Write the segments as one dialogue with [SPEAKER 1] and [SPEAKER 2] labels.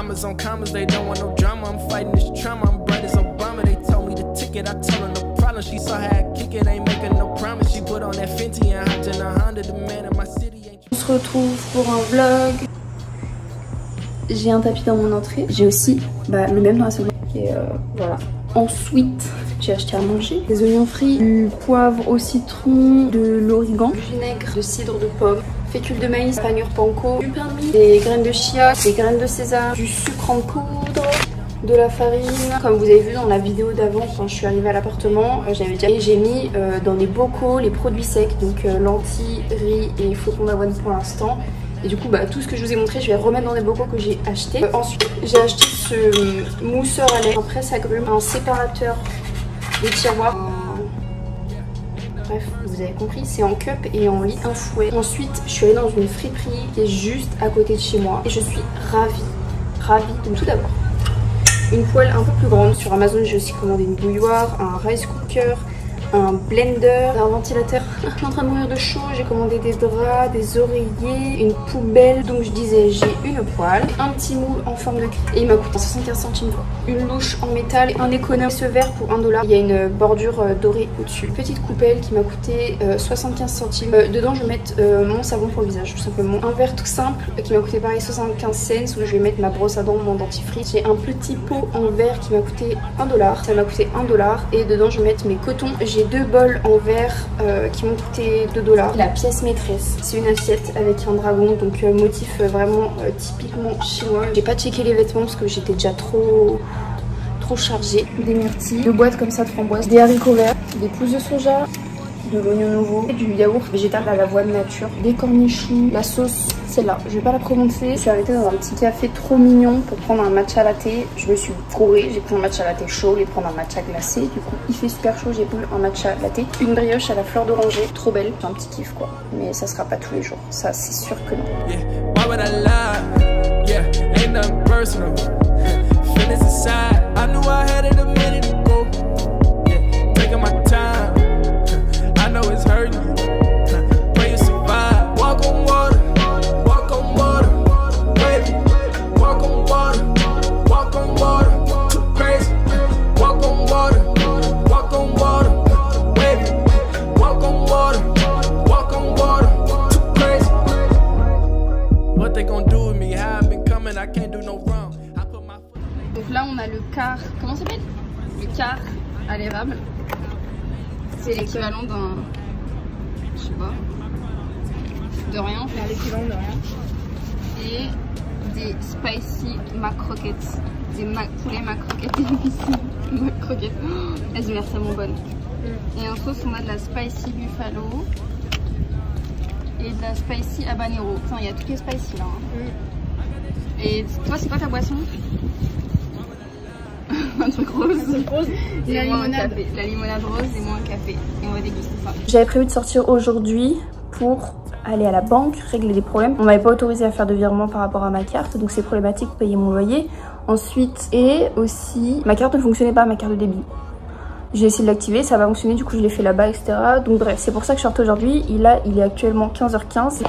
[SPEAKER 1] commas on commas, they don't want no drama. I'm fighting this trauma, I'm bright as Obama. They told me the ticket, I told her no problem. She saw how I kick it, ain't making no promise. She put on that Fenty and hopped in a Honda. The man in my city ain't.
[SPEAKER 2] On se retrouve pour un vlog. J'ai un tapis dans mon entrée. J'ai aussi le même dans la seconde. Et voilà. Ensuite, j'ai acheté à manger des oignons frits, du poivre au citron, de l'origan, du vinaigre, de cidre de pomme, fécule de maïs, panure panko, du pain de mie, des graines de chia, des graines de sésame, du sucre en poudre, de la farine. Comme vous avez vu dans la vidéo d'avant, quand je suis arrivée à l'appartement, j'ai mis dans les bocaux les produits secs, donc lentilles, riz et flocons d'avoine pour l'instant. Et du coup, tout ce que je vous ai montré, je vais remettre dans les bocaux que j'ai acheté. Ensuite, j'ai acheté ce mousseur à lait, un presse-agrumes, un séparateur des tiroirs. Bref, vous avez compris, c'est en cup et en lit, un fouet. Ensuite, je suis allée dans une friperie qui est juste à côté de chez moi. Et je suis ravie. Donc tout d'abord, une poêle un peu plus grande. Sur Amazon, j'ai aussi commandé une bouilloire, un rice cooker, un blender, un ventilateur. Je suis en train de mourir de chaud, j'ai commandé des draps, des oreillers, une poubelle. Donc je disais, j'ai une poêle, un petit moule en forme de cri et il m'a coûté 75 centimes. Une louche en métal, un économe, ce verre pour 1 $. Il y a une bordure dorée au-dessus. Une petite coupelle qui m'a coûté 75 centimes. Dedans je vais mettre mon savon pour le visage tout simplement. Un verre tout simple qui m'a coûté pareil 75 cents où je vais mettre ma brosse à dents, mon dentifrice. J'ai un petit pot en verre qui m'a coûté 1 $. Ça m'a coûté 1 $ et dedans je vais mettre mes cotons. J'ai 2 bols en verre qui m'ont coûté 2 $. La pièce maîtresse, c'est une assiette avec un dragon, donc motif vraiment typiquement chinois. J'ai pas checké les vêtements parce que j'étais déjà trop chargée. Des myrtilles, 2 boîtes comme ça de framboises, des haricots verts, des pousses de soja, de l'oignon nouveau, du yaourt végétal à l'avoine nature, des cornichons, la sauce, celle-là, je vais pas la prononcer. Je suis arrêtée dans un petit café trop mignon pour prendre un matcha latte. Je me suis gourée, j'ai pris un matcha latte chaud, je vais prendre un matcha glacé. Du coup, il fait super chaud, j'ai pris un matcha latte. Une brioche à la fleur d'oranger, trop belle, c'est un petit kiff quoi. Mais ça sera pas tous les jours, ça c'est sûr que non. Donc là on a le quart, comment ça s'appelle? Le quart à l'érable. C'est l'équivalent d'un, je sais pas, de rien. C'est l'équivalent de rien. Et des spicy macroquettes. Des poulets macroquettes. Macroquettes. Elles ont l'air tellement bonnes. Et en sauce on a de la spicy buffalo. Et de la spicy habanero. Enfin il y a toutes les spicy là. Et toi c'est quoi ta boisson? Un truc rose. La limonade. La limonade rose et moi un café. Et on va déguster ça. J'avais prévu de sortir aujourd'hui pour aller à la banque, régler des problèmes. On m'avait pas autorisé à faire de virement par rapport à ma carte, donc c'est problématique pour payer mon loyer. Ensuite, et aussi, ma carte ne fonctionnait pas, ma carte de débit. J'ai essayé de l'activer, ça va fonctionner, du coup je l'ai fait là-bas, etc. Donc bref, c'est pour ça que je sortais aujourd'hui. Il est actuellement 15h15.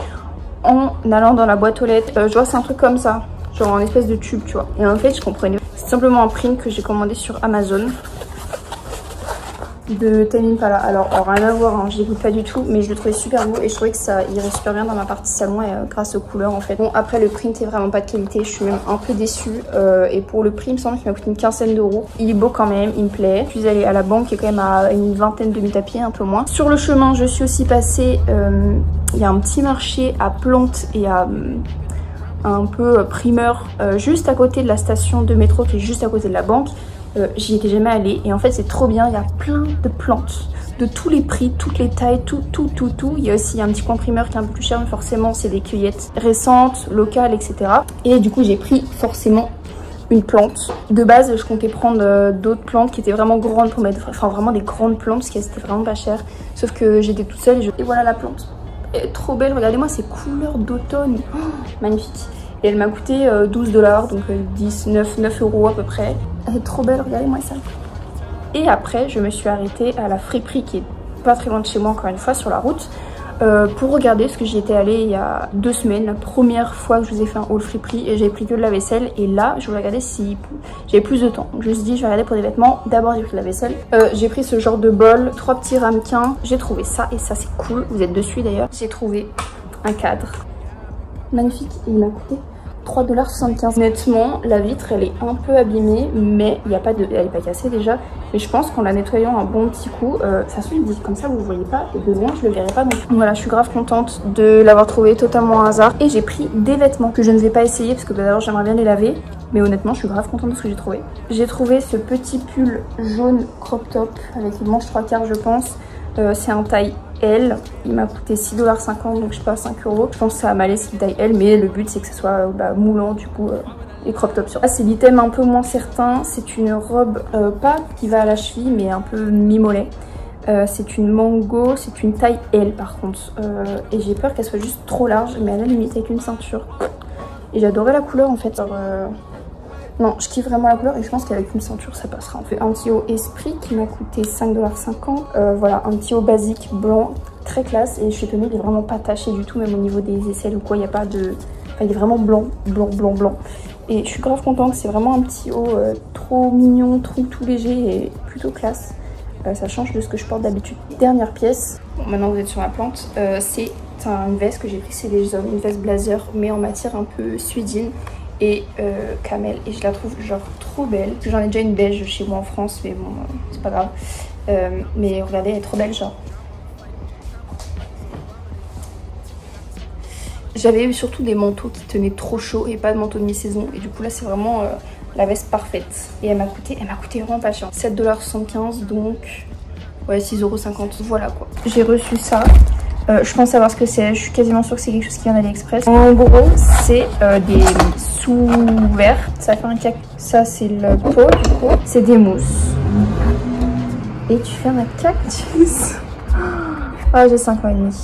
[SPEAKER 2] En allant dans la boîte aux lettres, je vois c'est un truc comme ça. Genre en espèce de tube, tu vois. Et en fait, je comprenais. C'est simplement un print que j'ai commandé sur Amazon de Tame Impala. Alors rien à voir, hein, je l'écoute pas du tout, mais je le trouvais super beau et je trouvais que ça irait super bien dans ma partie salon et, grâce aux couleurs en fait. Bon, après le print est vraiment pas de qualité, je suis même un peu déçue et pour le prix, il me semble qu'il m'a coûté une quinzaine d'euros. Il est beau quand même, il me plaît. Je suis allée à la banque qui est quand même à une vingtaine de minutes à pied, un peu moins. Sur le chemin, je suis aussi passée, il y a un petit marché à plantes et à un peu primeur juste à côté de la station de métro qui est juste à côté de la banque. J'y étais jamais allée et en fait c'est trop bien, il y a plein de plantes de tous les prix, toutes les tailles, tout. Il y a aussi un petit coin primeur qui est un peu plus cher mais forcément c'est des cueillettes récentes, locales, etc. Et du coup j'ai pris forcément une plante. De base je comptais prendre d'autres plantes qui étaient vraiment grandes pour mettre, enfin vraiment des grandes plantes parce qu'elles étaient vraiment pas chères. Sauf que j'étais toute seule et voilà la plante. Elle est trop belle, regardez-moi ces couleurs d'automne, oh, magnifique. Et elle m'a coûté 12 $, donc 9 euros à peu près. Elle est trop belle, regardez-moi ça. Et après, je me suis arrêtée à la friperie qui est pas très loin de chez moi, encore une fois, sur la route. pour regarder, parce que j'y étais allée il y a 2 semaines, la première fois que je vous ai fait un haul friperie, et j'avais pris que de la vaisselle, et là je voulais regarder si j'avais plus de temps. Donc je me suis dit je vais regarder pour des vêtements, d'abord j'ai pris de la vaisselle. J'ai pris ce genre de bol, 3 petits ramequins, j'ai trouvé ça, et ça c'est cool, vous êtes dessus d'ailleurs. J'ai trouvé un cadre magnifique, et il m'a coûté 3,75 $. Honnêtement, la vitre elle est un peu abîmée, mais il y a pas de, elle est pas cassée déjà. Mais je pense qu'en la nettoyant un bon petit coup, ça se dit comme ça vous ne voyez pas et de loin je le verrai pas. Donc voilà, je suis grave contente de l'avoir trouvé totalement à hasard. Et j'ai pris des vêtements que je ne vais pas essayer parce que d'abord j'aimerais bien les laver. Mais honnêtement, je suis grave contente de ce que j'ai trouvé. J'ai trouvé ce petit pull jaune crop top avec une manche 3/4 je pense. C'est un taille L, il m'a coûté 6,50 $, donc je sais pas, 5 €. Je pense que ça va m'aller si taille L, mais le but c'est que ce soit moulant du coup et crop top sur. Là c'est l'item un peu moins certain, c'est une robe pas qui va à la cheville mais un peu mi-mollet. C'est une mango, c'est une taille L par contre. Et j'ai peur qu'elle soit juste trop large, mais à la limite avec une ceinture. Et j'adorais la couleur en fait. Non, je kiffe vraiment la couleur et je pense qu'avec une ceinture ça passera. On fait un petit haut esprit qui m'a coûté 5,50 $. Voilà, un petit haut basique blanc, très classe. Et je suis étonnée, il est vraiment pas taché du tout, même au niveau des aisselles ou quoi, il n'y a pas de... Enfin, il est vraiment blanc, blanc, blanc, blanc. Et je suis grave contente, c'est vraiment un petit haut trop mignon, tout léger et plutôt classe. Ça change de ce que je porte d'habitude. Dernière pièce, bon, maintenant vous êtes sur la plante, c'est une veste que j'ai pris chez les hommes, une veste blazer, mais en matière un peu suédine et camel, et je la trouve genre trop belle. J'en ai déjà une beige chez moi en France, mais bon, c'est pas grave. Mais regardez, elle est trop belle, genre. J'avais eu surtout des manteaux qui tenaient trop chaud et pas de manteau de mi-saison, et du coup là c'est vraiment la veste parfaite. Et elle m'a coûté vraiment pas cher, 7,75 $, donc ouais 6,50 €. Voilà quoi. J'ai reçu ça. Je pense savoir ce que c'est, je suis quasiment sûre que c'est quelque chose qui vient d'AliExpress. En gros, c'est des sous-verres. Ça fait un cac. Ça, c'est le pot, du coup. C'est des mousses. Et tu fais un cactus. Ah, j'ai 5 ans et demi.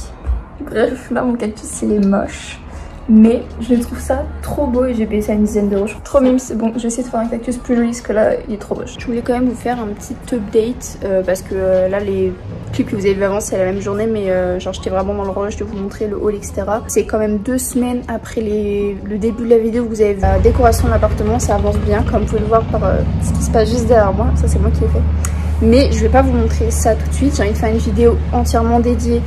[SPEAKER 2] Bref, là, mon cactus, il est moche. Mais je trouve ça trop beau et j'ai payé ça une dizaine d'euros. Trop mime, c'est bon. Je vais essayer de faire un cactus plus joli parce que là, il est trop moche. Je voulais quand même vous faire un petit update parce que là, les clips que vous avez vu avant, c'est la même journée, mais genre j'étais vraiment dans le rush de vous montrer le haul, etc. C'est quand même 2 semaines après le début de la vidéo où vous avez vu la décoration de l'appartement. Ça avance bien, comme vous pouvez le voir par ce qui se passe juste derrière moi. Ça, c'est moi qui l'ai fait. Mais je vais pas vous montrer ça tout de suite. J'ai envie de faire une vidéo entièrement dédiée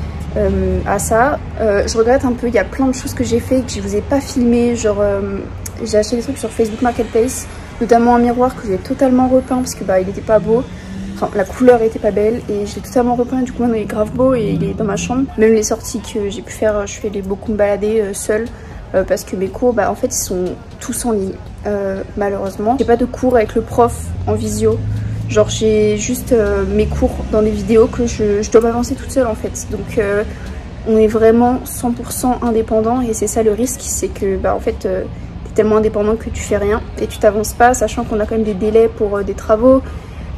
[SPEAKER 2] à ça. Je regrette un peu, il y a plein de choses que j'ai fait et que je vous ai pas filmé, genre j'ai acheté des trucs sur Facebook Marketplace, notamment un miroir que j'ai totalement repeint parce que il était pas beau, enfin la couleur était pas belle et je l'ai totalement repeint, du coup maintenant il est grave beau et il est dans ma chambre. Même les sorties que j'ai pu faire, je fais beaucoup me balader seule parce que mes cours en fait ils sont tous en ligne malheureusement. J'ai pas de cours avec le prof en visio. Genre j'ai juste mes cours dans des vidéos que je dois m'avancer toute seule en fait. Donc on est vraiment 100% indépendant et c'est ça le risque, c'est que en fait t'es tellement indépendant que tu fais rien et tu t'avances pas, sachant qu'on a quand même des délais pour des travaux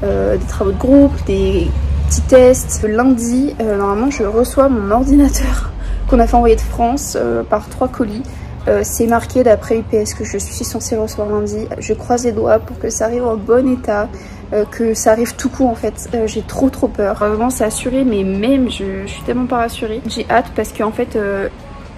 [SPEAKER 2] de groupe, des petits tests. Lundi, normalement je reçois mon ordinateur qu'on a fait envoyer de France par 3 colis. C'est marqué d'après UPS que je suis censée recevoir lundi. Je croise les doigts pour que ça arrive en bon état, que ça arrive tout court en fait. J'ai trop peur. Vraiment c'est assuré, mais même je suis tellement pas rassurée. J'ai hâte parce qu'en fait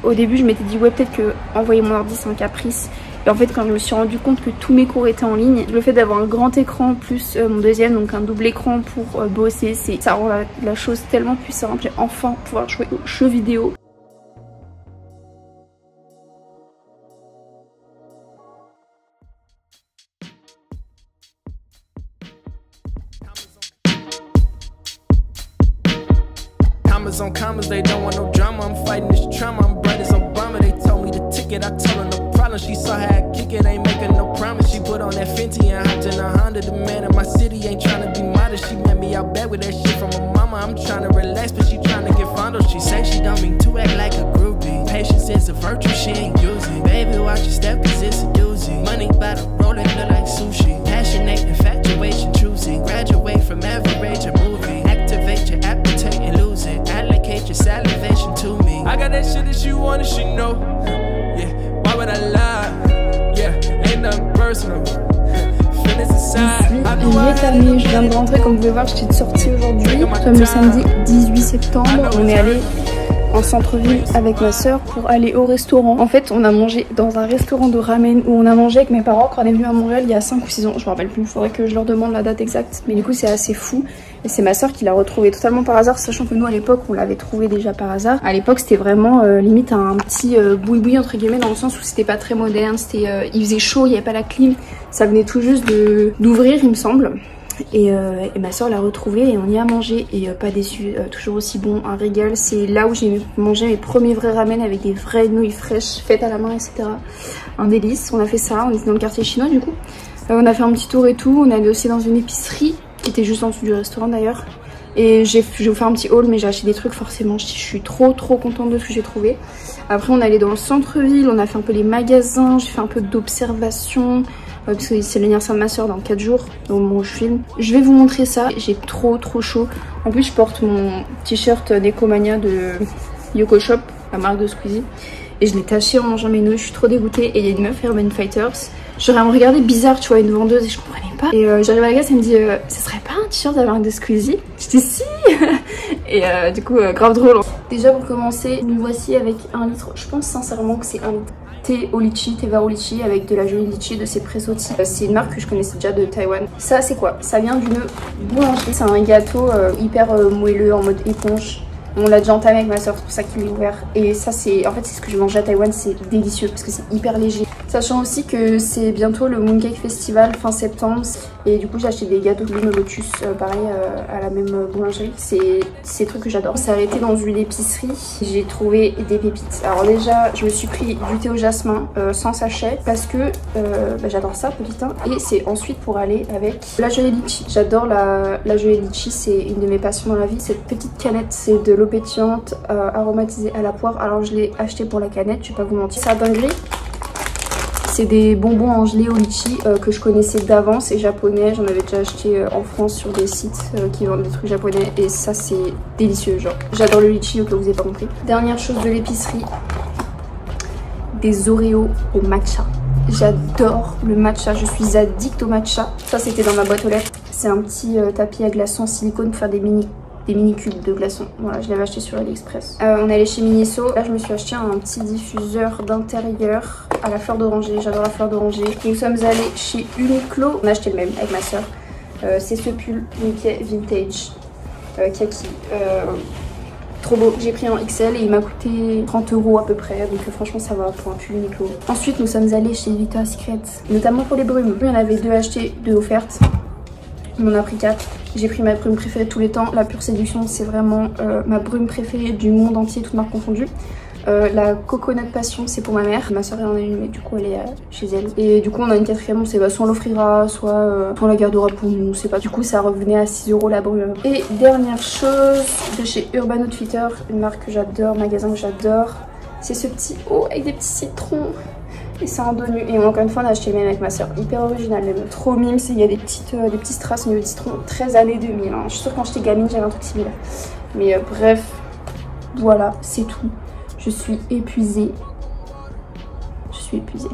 [SPEAKER 2] au début je m'étais dit ouais peut-être que envoyer mon ordi c'est un caprice. Et en fait quand je me suis rendu compte que tous mes cours étaient en ligne, le fait d'avoir un grand écran plus mon deuxième, donc un double écran pour bosser, ça rend la chose tellement puissante. J'ai enfin pouvoir jouer aux jeux vidéo.
[SPEAKER 1] On commas, they don't want no drama. I'm fighting this trauma. I'm bright as Obama. They told me the ticket. I told her no problem. She saw how I kick it. Ain't making no promise. She put on that Fenty and hopped in a Honda. The man in my city ain't trying to be modest. She met me out bad with that shit from her mama. I'm trying to relax, but she trying to get fondled. She say she don't mean to act like a groupie. Patience is a virtue she ain't using. Baby, watch your step, cause it's a doozy. Money by the roll, it look like sushi. Passionate, infatuation, choosy. Graduate from average, a movie. Activate your appetite and lose it. Allocate your salivation to me. I got that shit that you want and she know. Yeah, why would I lie? Yeah, ain't nothing personal.
[SPEAKER 2] Je viens de rentrer, comme vous pouvez voir, j'étais sortie aujourd'hui. Comme le samedi 18 septembre, on est allé en centre-ville avec ma soeur pour aller au restaurant. En fait, on a mangé dans un restaurant de ramen où on a mangé avec mes parents quand on est venu à Montréal il y a 5 ou 6 ans. Je me rappelle plus, il faudrait que je leur demande la date exacte. Mais du coup, c'est assez fou. Et c'est ma soeur qui l'a retrouvé totalement par hasard, sachant que nous à l'époque on l'avait trouvé déjà par hasard. À l'époque c'était vraiment limite un petit boui-boui entre guillemets, dans le sens où c'était pas très moderne, il faisait chaud, il n'y avait pas la clim, ça venait tout juste d'ouvrir il me semble. Et ma soeur l'a retrouvé et on y a mangé et pas déçu, toujours aussi bon, un régal. C'est là où j'ai mangé mes premiers vrais ramen avec des vraies nouilles fraîches faites à la main, etc. Un délice. On a fait ça, on était dans le quartier chinois du coup. On a fait un petit tour et tout, on est allé aussi dans une épicerie qui était juste en dessous du restaurant d'ailleurs. Et je vais vous faire un petit haul, mais j'ai acheté des trucs forcément. Je suis trop contente de ce que j'ai trouvé. Après on est allé dans le centre-ville, on a fait un peu les magasins, j'ai fait un peu d'observation. Parce que c'est l'anniversaire de ma soeur dans 4 jours, au moment où je filme. Je vais vous montrer ça, j'ai trop chaud. En plus je porte mon t-shirt Necomania de Yoko Shop, la marque de Squeezie. Et je l'ai taché en mangeant mes nouilles, je suis trop dégoûtée. Et il y a une meuf Urban Fighters. J'aurais à me regarder bizarre, tu vois, une vendeuse et je comprenais pas. Et j'arrive à la caisse, elle me dit ce serait pas un t-shirt de la marque de Squeezie? Je dis si. Et du coup grave drôle. Déjà pour commencer, nous voici avec 1 litre. Je pense sincèrement que c'est 1 litre. Thé au litchi, thé vert au litchi avec de la gelée litchi de Cepressotti. C'est une marque que je connaissais déjà de Taïwan. Ça c'est quoi? Ça vient d'une boulangerie. C'est un gâteau hyper moelleux en mode éponge. On l'a déjà entamé avec ma soeur, c'est pour ça qu'il est ouvert. Et ça c'est, en fait c'est ce que je mange à Taïwan, c'est délicieux parce que c'est hyper léger. Sachant aussi que c'est bientôt le Mooncake Festival fin septembre. Et du coup j'ai acheté des gâteaux de lune au lotus, pareil à la même boulangerie. C'est des trucs que j'adore. On s'est arrêté dans une épicerie, j'ai trouvé des pépites. Alors déjà je me suis pris du thé au jasmin sans sachet parce que j'adore ça petit hein. Et c'est ensuite pour aller avec la gelée litchi. J'adore la gelée litchi, c'est une de mes passions dans la vie. Cette petite canette c'est de l'eau pétillante aromatisée à la poire. Alors je l'ai acheté pour la canette, je vais pas vous mentir. Ça dinguerie. C'est des bonbons en gelée au litchi que je connaissais d'avance, c'est japonais, j'en avais déjà acheté en France sur des sites qui vendent des trucs japonais et ça c'est délicieux, genre j'adore le litchi au cas où vous n'avez pas compris. Dernière chose de l'épicerie, des Oreos au matcha. J'adore le matcha, je suis addict au matcha. Ça c'était dans ma boîte aux lettres, c'est un petit tapis à glaçons silicone pour faire des mini cubes de glaçons. Voilà, je l'avais acheté sur AliExpress. On est allé chez Miniso. Là, je me suis acheté un petit diffuseur d'intérieur à la fleur d'oranger. J'adore la fleur d'oranger. Nous sommes allés chez Uniqlo. On a acheté le même avec ma soeur. C'est ce pull Mickey Vintage kaki. Trop beau. J'ai pris en XL et il m'a coûté 30 € à peu près. Donc franchement, ça va pour un pull Uniqlo. Ensuite, nous sommes allés chez Victoria's Secret, notamment pour les brumes. Il y en avait 2 achetées, 2 offertes. On en a pris 4. J'ai pris ma brume préférée de tous les temps. La Pure Séduction, c'est vraiment ma brume préférée du monde entier, toutes marques confondues. La Coconut Passion, c'est pour ma mère. Ma soeur en a une, mais du coup elle est chez elle. Et du coup on a une 4e, on sait pas, soit on l'offrira, soit on la gardera pour nous, on sait pas. Du coup ça revenait à 6 € la brume. Et dernière chose, de chez Urban Outfitter, une marque que j'adore, magasin que j'adore. C'est ce petit haut avec des petits citrons. Et c'est un dos nu. Et encore une fois on a acheté le même avec ma soeur. Hyper original même. Trop mime, il y a des petits strass au niveau de citron. 13 années 2000 hein. Je suis sûre que quand j'étais gamine j'avais un truc similaire. Mais bref, voilà, c'est tout. Je suis épuisée. Je suis épuisée.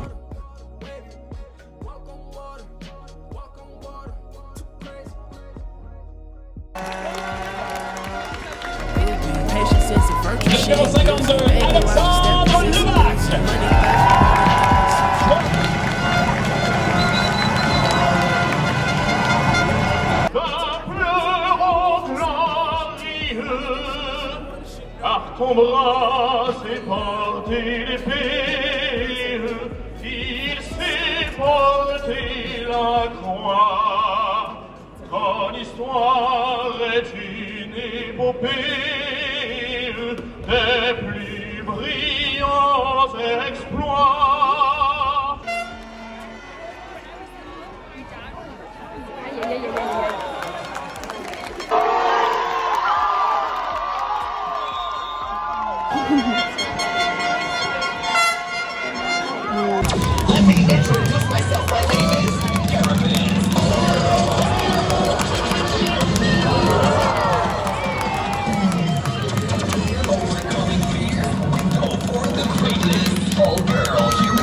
[SPEAKER 3] Numéro 52, Alexandre Levac. Par ton bras s'est porté l'épée, il s'est porté la croix. Ton histoire est une épopée des plus brillants exploits.
[SPEAKER 2] Aïe, aïe, aïe, aïe, aïe.
[SPEAKER 4] All girls, you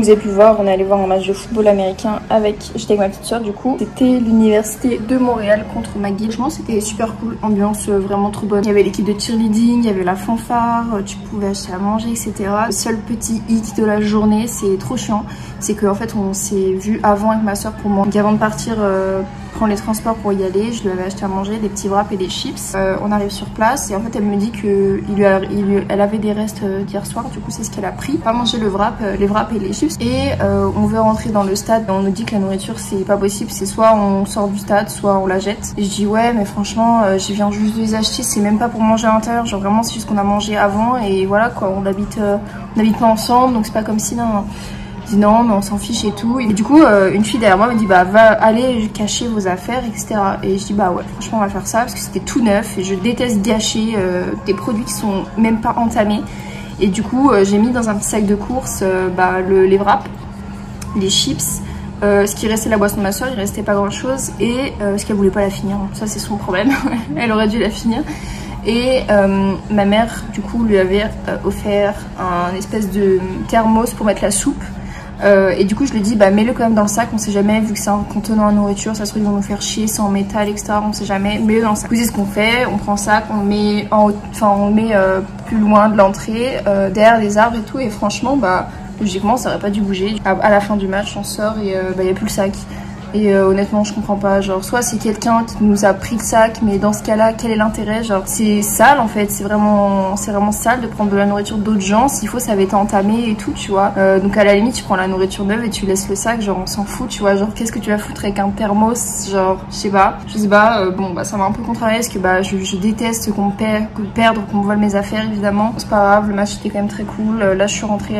[SPEAKER 2] vous avez pu voir, on est allé voir un match de football américain j'étais avec ma petite soeur du coup. C'était l'université de Montréal contre McGill. Franchement c'était super cool, ambiance vraiment trop bonne. Il y avait l'équipe de cheerleading, il y avait la fanfare, tu pouvais acheter à manger, etc. Le seul petit hic de la journée, c'est trop chiant, c'est qu'en fait on s'est vu avant avec ma soeur pour moi. Donc avant de partir prendre les transports pour y aller, je lui avais acheté à manger des petits wraps et des chips. On arrive sur place et en fait elle me dit que elle avait des restes d'hier soir, du coup c'est ce qu'elle a pris. Pas manger les wraps et les chips. Et on veut rentrer dans le stade, on nous dit que la nourriture c'est pas possible, c'est soit on sort du stade, soit on la jette. Et je dis ouais mais franchement je viens juste de les acheter, c'est même pas pour manger à l'intérieur, genre vraiment c'est juste qu'on a mangé avant et voilà quoi, on habite pas ensemble donc c'est pas comme si non. Je dis non mais on s'en fiche et tout. Et du coup une fille derrière moi me dit bah va aller cacher vos affaires etc. Et je dis bah ouais franchement on va faire ça parce que c'était tout neuf et je déteste gâcher des produits qui sont même pas entamés. Et du coup j'ai mis dans un petit sac de course les wraps, les chips, ce qui restait de la boisson de ma soeur, il restait pas grand chose et parce qu'elle voulait pas la finir, ça c'est son problème. Elle aurait dû la finir. Et ma mère du coup lui avait offert un espèce de thermos pour mettre la soupe. Et du coup je lui dis bah mets-le quand même dans le sac, on sait jamais vu que c'est un contenant à nourriture, ça se trouve ils vont nous faire chier, c'est en métal etc, on sait jamais, mets-le dans le sac. Du coup c'est ce qu'on fait, on prend le sac, on le met plus loin de l'entrée, derrière les arbres et tout, et franchement bah logiquement ça aurait pas dû bouger. À la fin du match on sort et y a plus le sac. Et honnêtement je comprends pas, genre soit c'est quelqu'un qui nous a pris le sac, mais dans ce cas là quel est l'intérêt, genre c'est sale en fait, c'est vraiment sale de prendre de la nourriture d'autres gens, s'il faut ça avait été entamé et tout tu vois. Donc à la limite tu prends la nourriture neuve et tu laisses le sac, genre on s'en fout tu vois, genre qu'est-ce que tu vas foutre avec un thermos, genre je sais pas, bon bah ça m'a un peu contrarié parce que bah je déteste qu'on me vole mes affaires évidemment. C'est pas grave, le match était quand même très cool. Là je suis rentrée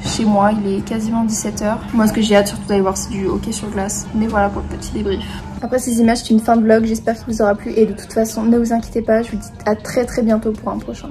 [SPEAKER 2] chez moi, il est quasiment 17 h. Moi ce que j'ai hâte surtout d'aller voir c'est du hockey sur glace, mais voilà pour le petit débrief. Après ces images c'est une fin de vlog, j'espère qu'il vous aura plu et de toute façon ne vous inquiétez pas, je vous dis à très bientôt pour un prochain.